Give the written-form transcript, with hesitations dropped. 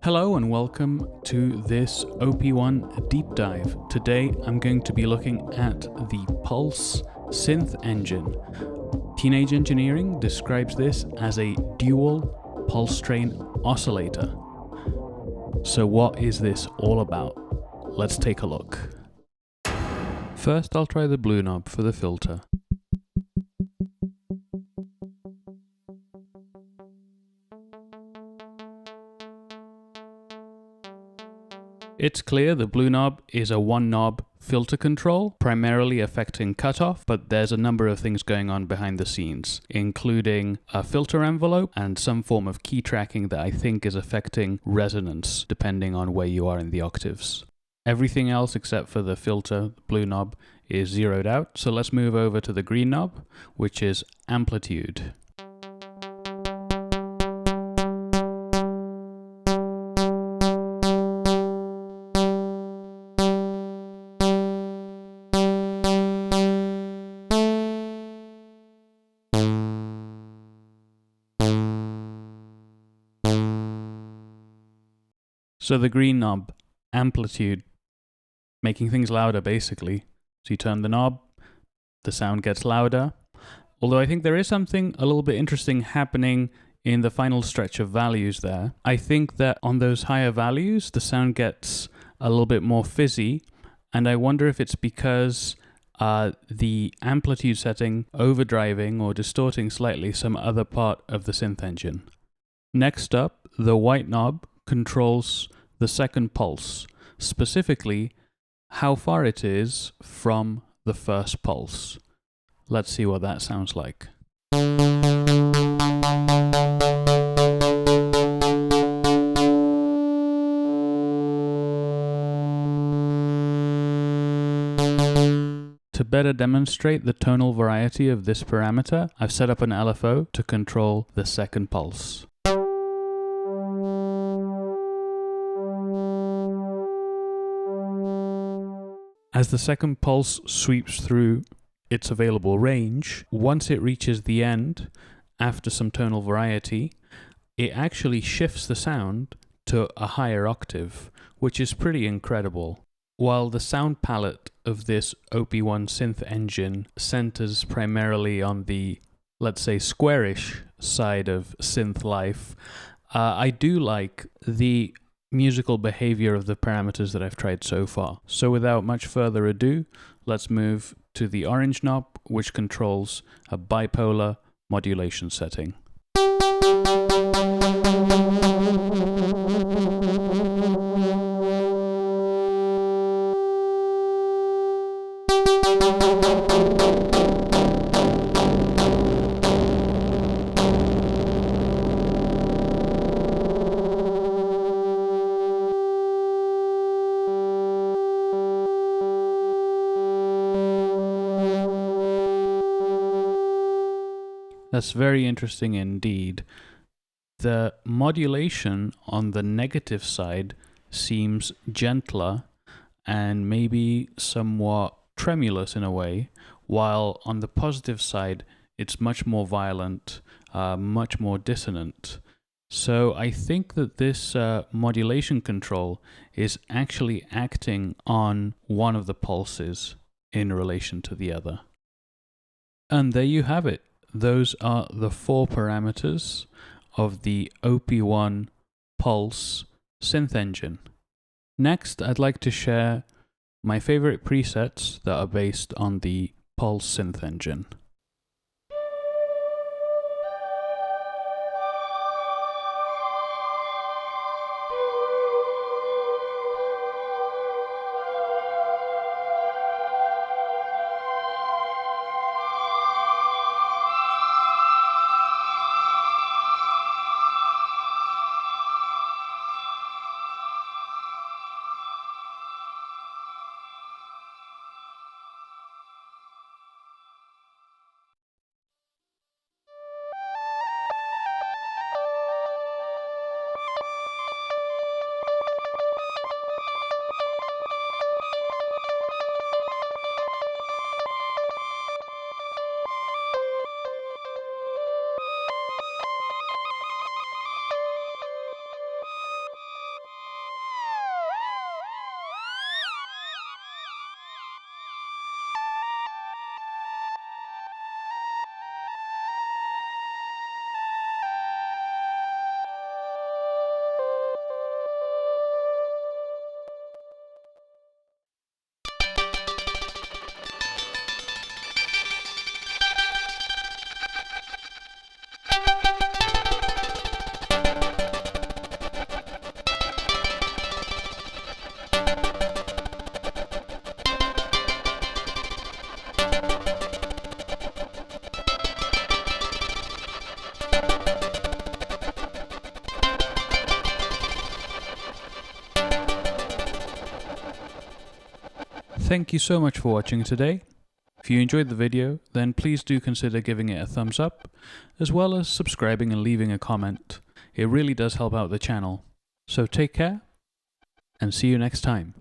Hello and welcome to this OP-1 deep dive. Today I'm going to be looking at the Pulse synth engine. Teenage Engineering describes this as a dual pulsetrain oscillator. So what is this all about? Let's take a look. First I'll try the blue knob for the filter. It's clear the blue knob is a one knob filter control, primarily affecting cutoff, but there's a number of things going on behind the scenes, including a filter envelope and some form of key tracking that I think is affecting resonance depending on where you are in the octaves. Everything else except for the filter, the blue knob, is zeroed out. So let's move over to the green knob, which is amplitude. So the green knob, amplitude, making things louder basically. So you turn the knob, the sound gets louder. Although I think there is something a little bit interesting happening in the final stretch of values there. I think that on those higher values, the sound gets a little bit more fizzy. And I wonder if it's because the amplitude setting overdriving or distorting slightly some other part of the synth engine. Next up, the white knob controls the second pulse, specifically how far it is from the first pulse. Let's see what that sounds like. To better demonstrate the tonal variety of this parameter, I've set up an LFO to control the second pulse. As the second pulse sweeps through its available range, once it reaches the end, after some tonal variety, it actually shifts the sound to a higher octave, which is pretty incredible. While the sound palette of this OP-1 synth engine centers primarily on the, let's say, squarish side of synth life, I do like the musical behavior of the parameters that I've tried so far. So without much further ado, let's move to the orange knob, which controls a bipolar modulation setting. That's very interesting indeed. The modulation on the negative side seems gentler and maybe somewhat tremulous in a way, while on the positive side it's much more violent, much more dissonant. So I think that this modulation control is actually acting on one of the pulses in relation to the other. And there you have it. Those are the four parameters of the OP-1 Pulse synth engine. Next, I'd like to share my favorite presets that are based on the Pulse synth engine. Thank you so much for watching today. If you enjoyed the video, then please do consider giving it a thumbs up, as well as subscribing and leaving a comment. It really does help out the channel. So take care, and see you next time.